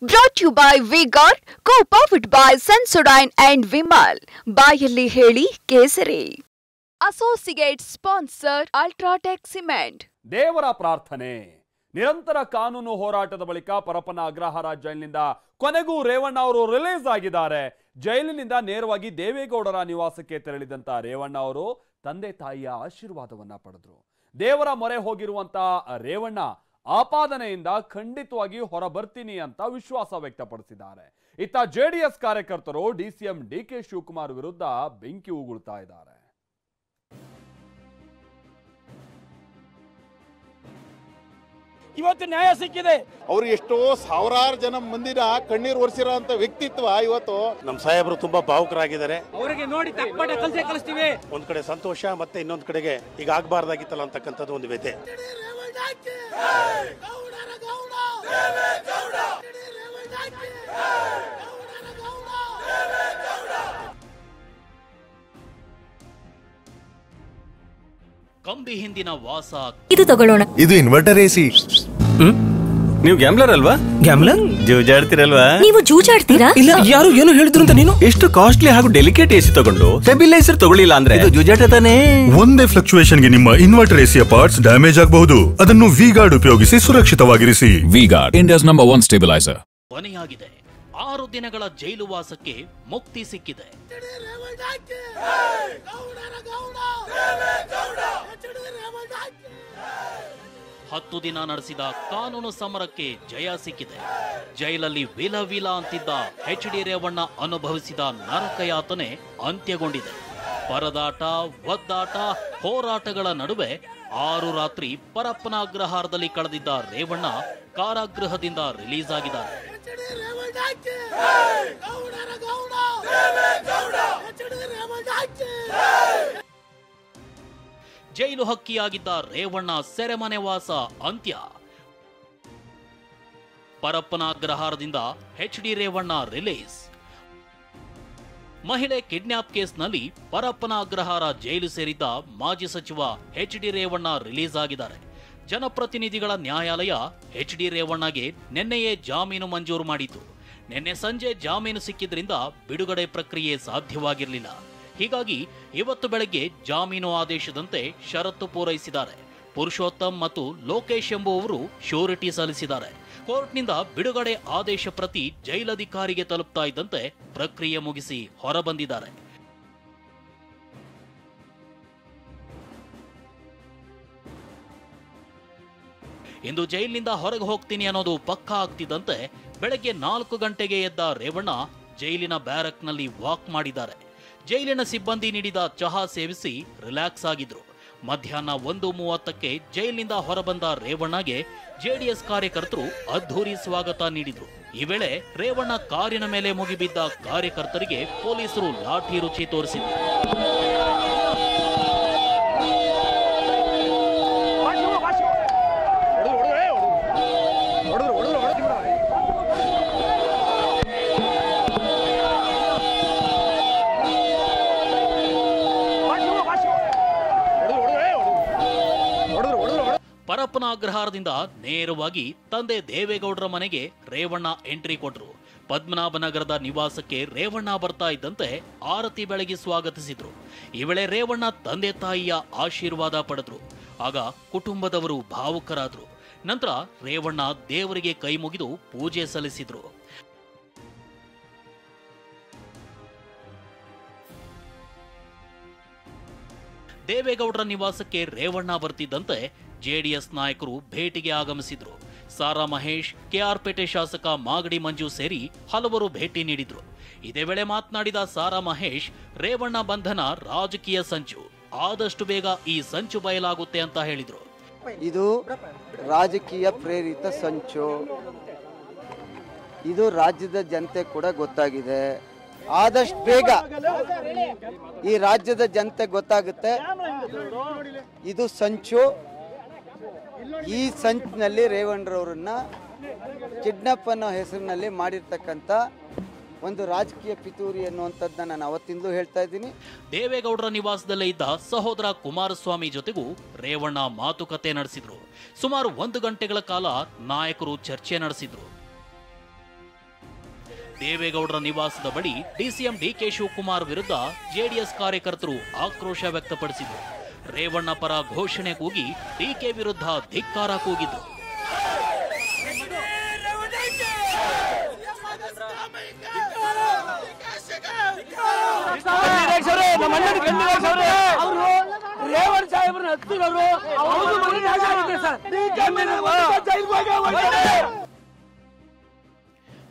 Brought to you by V-Guard, co-powered by Sensodyne and Vimal. ಬಾಯಲ್ಲಿ ಹೇಳಿ ಕೇಸರಿ. Associate sponsor Ultratech Cement. ದೇವರ ಪ್ರಾರ್ಥನೆ. ನಿರಂತರ ಕಾನೂನು ಹೋರಾಟದ ಬಳಿಕ ಪರಪ್ಪನ ಅಗ್ರಹಾರ ಜೈಲಿನಿಂದ ಕೊನೆಗೂ ರೇವಣ್ಣ ಅವರು ರಿಲೀಸ್ ಆಗಿದ್ದಾರೆ. ಜೈಲಿನಿಂದ ನೇರವಾಗಿ ದೇವೇಗೌಡರ ನಿವಾಸಕ್ಕೆ ತೆರಳಿದಂತ ರೇವಣ್ಣ ಅವರು ತಂದೆ ತಾಯಿಯ ಆಶೀರ್ವಾದವನ್ನ ಪಡೆದ್ರು. ದೇವರ ಮೊರೆ ಹೋಗಿರುವಂತ ರೇವಣ್ಣ ಆಪಾದನೆಯಿಂದ ಖಂಡಿತವಾಗಿ ಹೊರ ಬರ್ತೀನಿ ಅಂತ ವಿಶ್ವಾಸ ವ್ಯಕ್ತಪಡಿಸಿದ್ದಾರೆ. ಇತ್ತ ಜೆಡಿಎಸ್ ಕಾರ್ಯಕರ್ತರು ಡಿಸಿಎಂ ಡಿಕೆ ಶಿವಕುಮಾರ್ ವಿರುದ್ಧ ಬೆಂಕಿ ಉಗುಳ್ತಾ ಇದ್ದಾರೆ. ಇವತ್ತು ನ್ಯಾಯ ಸಿಕ್ಕಿದೆ. ಅವರು ಎಷ್ಟೋ ಸಾವಿರಾರು ಜನ ಮಂದಿನ ಕಣ್ಣೀರು ಒರೆಸಿರೋ ವ್ಯಕ್ತಿತ್ವ ಇವತ್ತು ನಮ್ಮ ಸಾಹೇಬರು ತುಂಬಾ ಭಾವುಕರಾಗಿದ್ದಾರೆ. ಅವರಿಗೆ ನೋಡಿ ತಪ್ಪಟ ಕಲಿಸ್ತೀವಿ. ಒಂದ್ ಕಡೆ ಸಂತೋಷ, ಮತ್ತೆ ಇನ್ನೊಂದ್ ಕಡೆಗೆ ಈಗ ಆಗ್ಬಾರ್ದಾಗಿತ್ತಲ್ಲ ಅಂತಕ್ಕಂಥದ್ದು ಒಂದು ವ್ಯಥೆ. ಕಂಬಿ ಹಿಂದಿನ ವಾಸ ಇದು ತಗೊಳ್ಳೋಣ. ಇದು ಇನ್ವರ್ಟರ್ ಎಸಿ. ನೀವು ಗ್ಯಾಮ್ಲರ್ ಅಲ್ವಾ? ಗ್ಯಾಮ್ಲರ್ ಜೂಜಾಡ್ತಿರಲ್ವಾ? ನೀವು ಜೂಜಾಡ್ತೀರಾ? ಇಲ್ಲ, ಯಾರು ಏನು ಹೇಳಿದ್ರು ಅಂತ ನೀನು ಎಷ್ಟು ಕಾಸ್ಟ್ಲಿ ಹಾಗೂ ಡೆಲಿಕೇಟ್ ಎಸಿ ತಗೊಂಡು ಸ್ಟೆಬಿಲೈಸರ್ ತಗೊಳ್ಳಿಲ್ಲ ಅಂದ್ರೆ ಇದು ಜೂಜಾಟ ತಾನೇ. ಒಂದೇ ಫ್ಲಕ್ಚುಯೇಷನ್ ಗೆ ನಿಮ್ಮ ಇನ್ವರ್ಟರ್ ಎಸಿಯ ಪಾರ್ಟ್ಸ್ ಡ್ಯಾಮೇಜ್ ಆಗಬಹುದು. ಅದನ್ನು ವಿ-ಗಾರ್ಡ್ ಉಪಯೋಗಿಸಿ ಸುರಕ್ಷಿತವಾಗಿರಿಸಿ. V Guard, India's number 1 stabiliser. ಕೊನೆಯಾಗಿದೆ. 6 ದಿನಗಳ ಜೈಲು ವಾಸಕ್ಕೆ ಮುಕ್ತಿ ಸಿಕ್ಕಿದೆ. 10 ದಿನ ನಡೆಸಿದ ಕಾನೂನು ಸಮರಕ್ಕೆ ಜಯ ಸಿಕ್ಕಿದೆ. ಜೈಲಲ್ಲಿ ವಿಲ ವಿಲ ಅಂತಿದ್ದ ಎಚ್.ಡಿ. ರೇವಣ್ಣ ಅನುಭವಿಸಿದ ನರಕಯಾತನೆ ಅಂತ್ಯಗೊಂಡಿದೆ. ಪರದಾಟ, ಒದ್ದಾಟ, ಹೋರಾಟಗಳ ನಡುವೆ 6 ರಾತ್ರಿ ಪರಪ್ಪನ ಅಗ್ರಹಾರದಲ್ಲಿ ಕಳೆದಿದ್ದ ರೇವಣ್ಣ ಕಾರಾಗೃಹದಿಂದ ರಿಲೀಸ್ ಆಗಿದ್ದಾರೆ. ಜೈಲು ಹಕ್ಕಿಯಾಗಿದ್ದ ರೇವಣ್ಣ ಸೆರೆಮನೆ ವಾಸ ಅಂತ್ಯ. ಪರಪ್ಪನ ಅಗ್ರಹಾರದಿಂದ ಎಚ್.ಡಿ. ರೇವಣ್ಣ ರಿಲೀಸ್. ಮಹಿಳೆ ಕಿಡ್ನಾಪ್ ಕೇಸ್ನಲ್ಲಿ ಪರಪ್ಪನ ಅಗ್ರಹಾರ ಜೈಲು ಸೇರಿದ್ದ ಮಾಜಿ ಸಚಿವ ಎಚ್.ಡಿ. ರೇವಣ್ಣ ರಿಲೀಸ್ ಆಗಿದ್ದಾರೆ. ಜನಪ್ರತಿನಿಧಿಗಳ ನ್ಯಾಯಾಲಯ ಎಚ್.ಡಿ. ರೇವಣ್ಣಗೆ ನಿನ್ನೆಯೇ ಜಾಮೀನು ಮಂಜೂರು ಮಾಡಿತು. ನಿನ್ನೆ ಸಂಜೆ ಜಾಮೀನು ಸಿಕ್ಕಿದ್ರಿಂದ ಬಿಡುಗಡೆ ಪ್ರಕ್ರಿಯೆ ಸಾಧ್ಯವಾಗಿರಲಿಲ್ಲ. ಹೀಗಾಗಿ ಇವತ್ತು ಬೆಳಗ್ಗೆ ಜಾಮೀನು ಆದೇಶದಂತೆ ಷರತ್ತು ಪೂರೈಸಿದ್ದಾರೆ. ಪುರುಷೋತ್ತಮ್ ಮತ್ತು ಲೋಕೇಶ್ ಎಂಬುವವರು ಶ್ಯೂರಿಟಿ ಸಲ್ಲಿಸಿದ್ದಾರೆ. ಕೋರ್ಟ್ನಿಂದ ಬಿಡುಗಡೆ ಆದೇಶ ಪ್ರತಿ ಜೈಲಧಿಕಾರಿಗೆ ತಲುಪ್ತಾ ಇದ್ದಂತೆ ಪ್ರಕ್ರಿಯೆ ಮುಗಿಸಿ ಹೊರಬಂದಿದ್ದಾರೆ. ಇಂದು ಜೈಲಿನಿಂದ ಹೊರಗೆ ಹೋಗ್ತೀನಿ ಅನ್ನೋದು ಪಕ್ಕಾ ಆಗ್ತಿದ್ದಂತೆ ಬೆಳಗ್ಗೆ 4 ಗಂಟೆಗೆ ಎದ್ದ ರೇವಣ್ಣ ಜೈಲಿನ ಬ್ಯಾರಕ್ನಲ್ಲಿ ವಾಕ್ ಮಾಡಿದ್ದಾರೆ. ಜೈಲಿನ ಸಿಬ್ಬಂದಿ ನೀಡಿದ ಚಹಾ ಸೇವಿಸಿ ರಿಲ್ಯಾಕ್ಸ್ ಆಗಿದ್ರು. ಮಧ್ಯಾಹ್ನ 1:30ಕ್ಕೆ ಜೈಲಿನಿಂದ ಹೊರಬಂದ ರೇವಣ್ಣಗೆ ಜೆಡಿಎಸ್ ಕಾರ್ಯಕರ್ತರು ಅದ್ಧೂರಿ ಸ್ವಾಗತ ನೀಡಿದ್ರು. ಈ ವೇಳೆ ರೇವಣ್ಣ ಕಾರಿನ ಮೇಲೆ ಮುಗಿಬಿದ್ದ ಕಾರ್ಯಕರ್ತರಿಗೆ ಪೊಲೀಸರು ಲಾಠಿ ರುಚಿ ತೋರಿಸಿದ್ರು. ಪರಪ್ಪನ ಅಗ್ರಹಾರದಿಂದ ನೇರವಾಗಿ ತಂದೆ ದೇವೇಗೌಡರ ಮನೆಗೆ ರೇವಣ್ಣ ಎಂಟ್ರಿ ಕೊಟ್ರು. ಪದ್ಮನಾಭನಗರದ ನಿವಾಸಕ್ಕೆ ರೇವಣ್ಣ ಬರ್ತಾ ಇದ್ದಂತೆ ಆರತಿ ಬೆಳಗಿ ಸ್ವಾಗತಿಸಿದ್ರು. ಈ ವೇಳೆ ರೇವಣ್ಣ ತಂದೆ ತಾಯಿಯ ಆಶೀರ್ವಾದ ಪಡೆದ್ರು. ಆಗ ಕುಟುಂಬದವರು ಭಾವುಕರಾದ್ರು. ನಂತರ ರೇವಣ್ಣ ದೇವರಿಗೆ ಕೈ ಮುಗಿದು ಪೂಜೆ ಸಲ್ಲಿಸಿದ್ರು. ದೇವೇಗೌಡರ ನಿವಾಸಕ್ಕೆ ರೇವಣ್ಣ ಬರ್ತಿದ್ದಂತೆ ಜೆಡಿಎಸ್ ನಾಯಕರು ಭೇಟಿಗೆ ಆಗಮಿಸಿದ್ರು. ಸಾರಾ ಮಹೇಶ್, ಕೆಆರ್ಪೇಟೆ ಶಾಸಕ ಮಾಗಡಿ ಮಂಜು ಸೇರಿ ಹಲವರು ಭೇಟಿ ನೀಡಿದ್ರು. ಇದೇ ವೇಳೆ ಮಾತನಾಡಿದ ಸಾರಾ ಮಹೇಶ್, ರೇವಣ್ಣ ಬಂಧನ ರಾಜಕೀಯ ಸಂಚು, ಆದಷ್ಟು ಬೇಗ ಈ ಸಂಚು ಬಯಲಾಗುತ್ತೆ ಅಂತ ಹೇಳಿದ್ರು. ಇದು ರಾಜಕೀಯ ಪ್ರೇರಿತ ಸಂಚು. ಇದು ರಾಜ್ಯದ ಜನತೆ ಕೂಡ ಗೊತ್ತಾಗಿದೆ. ಆದಷ್ಟು ಬೇಗ ಈ ರಾಜ್ಯದ ಜನತೆ ಗೊತ್ತಾಗುತ್ತೆ ಇದು ಸಂಚು. ಈ ಸಂಚಿನಲ್ಲಿ ರೇವಣ್ಣರವರನ್ನ ಕಿಡ್ನಾಪ್ ಅನ್ನೋ ಹೆಸರಿನಲ್ಲಿ ಮಾಡಿರ್ತಕ್ಕಂಥ ಒಂದು ರಾಜಕೀಯ ಪಿತೂರಿ ಅನ್ನುವಂಥದ್ದನ್ನ ನಾನು ಅವತ್ತಿಂದಲೂ ಹೇಳ್ತಾ ಇದ್ದೀನಿ. ದೇವೇಗೌಡರ ನಿವಾಸದಲ್ಲೇ ಇದ್ದ ಸಹೋದರ ಕುಮಾರಸ್ವಾಮಿ ಜೊತೆಗೂ ರೇವಣ್ಣ ಮಾತುಕತೆ ನಡೆಸಿದ್ರು. ಸುಮಾರು 1 ಗಂಟೆಗಳ ಕಾಲ ನಾಯಕರು ಚರ್ಚೆ ನಡೆಸಿದ್ರು. ದೇವೇಗೌಡರ ನಿವಾಸದ ಬಳಿ ಡಿಸಿಎಂ ಡಿಕೆ ಶಿವಕುಮಾರ್ ವಿರುದ್ಧ ಜೆಡಿಎಸ್ ಕಾರ್ಯಕರ್ತರು ಆಕ್ರೋಶ ವ್ಯಕ್ತಪಡಿಸಿದರು. ರೇವಣ್ಣ ಪರ ಘೋಷಣೆ ಕೂಗಿ ಡಿಕೆ ವಿರುದ್ಧ ಧಿಕ್ಕಾರ ಕೂಗಿದ್ರು.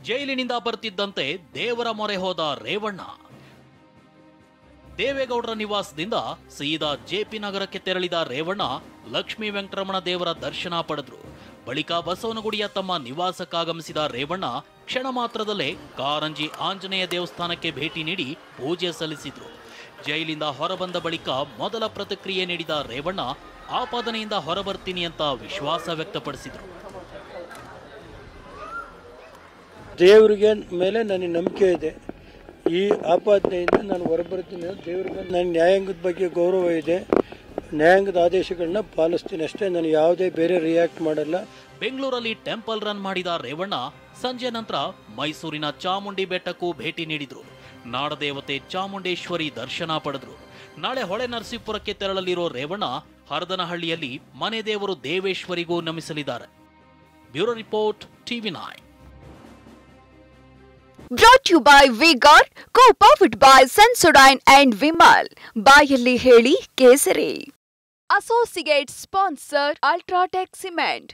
ಜೈಲಿನಿಂದ ಬರ್ತಿದ್ದಂತೆ ದೇವರ ಮೊರೆ ಹೋದ ರೇವಣ್ಣ. ದೇವೇಗೌಡರ ನಿವಾಸದಿಂದ ಸೀದಾ ಜೆಪಿ ನಗರಕ್ಕೆ ತೆರಳಿದ ರೇವಣ್ಣ ಲಕ್ಷ್ಮೀ ವೆಂಕಟರಮಣ ದೇವರ ದರ್ಶನ ಪಡೆದ್ರು. ಬಳಿಕ ಬಸವನಗುಡಿಯ ತಮ್ಮ ನಿವಾಸಕ್ಕಾಗಮಿಸಿದ ರೇವಣ್ಣ ಕ್ಷಣ ಮಾತ್ರದಲ್ಲೇ ಕಾರಂಜಿ ಆಂಜನೇಯ ದೇವಸ್ಥಾನಕ್ಕೆ ಭೇಟಿ ನೀಡಿ ಪೂಜೆ ಸಲ್ಲಿಸಿದ್ರು. ಜೈಲಿಂದ ಹೊರಬಂದ ಬಳಿಕ ಮೊದಲ ಪ್ರತಿಕ್ರಿಯೆ ನೀಡಿದ ರೇವಣ್ಣ ಆಪಾದನೆಯಿಂದ ಹೊರಬರ್ತೀನಿ ಅಂತ ವಿಶ್ವಾಸ ವ್ಯಕ್ತಪಡಿಸಿದ್ರು. ದೇವರಿಗೆ ಮೇಲೆ ನನಗೆ ನಂಬಿಕೆ ಇದೆ. ಈ ಆಪಾದನೆಯಿಂದ ನಾನು ಹೊರಬರ್ತೀನಿ. ದೇವರಿಗೆ ನನ್ನ ನ್ಯಾಯಾಂಗದ ಬಗ್ಗೆ ಗೌರವ ಇದೆ. ನ್ಯಾಯಾಂಗದ ಆದೇಶಗಳನ್ನ ಪಾಲಿಸ್ತೀನಿ ಅಷ್ಟೇ. ನಾನು ಯಾವುದೇ ಬೇರೆ ರಿಯಾಕ್ಟ್ ಮಾಡಲ್ಲ. ಬೆಂಗಳೂರಲ್ಲಿ ಟೆಂಪಲ್ ರನ್ ಮಾಡಿದ ರೇವಣ್ಣ ಸಂಜೆ ನಂತರ ಮೈಸೂರಿನ ಚಾಮುಂಡಿ ಬೆಟ್ಟಕ್ಕೂ ಭೇಟಿ ನೀಡಿದ್ರು. ನಾಡದೇವತೆ ಚಾಮುಂಡೇಶ್ವರಿ ದರ್ಶನ ಪಡೆದ್ರು. ನಾಳೆ ಹೊಳೆ ನರಸೀಪುರಕ್ಕೆ ತೆರಳಲಿರೋ ರೇವಣ್ಣ ಹರದನಹಳ್ಳಿಯಲ್ಲಿ ಮನೆ ದೇವರು ದೇವೇಶ್ವರಿಗೂ ನಮಿಸಲಿದ್ದಾರೆ. Bureau report TV9. Brought to you by V-Guard, co-powered by Sensodyne and Vimal. ಬಾಯಲ್ಲಿ ಹೇಳಿ ಕೇಸರಿ. Associate sponsor Ultratech Cement.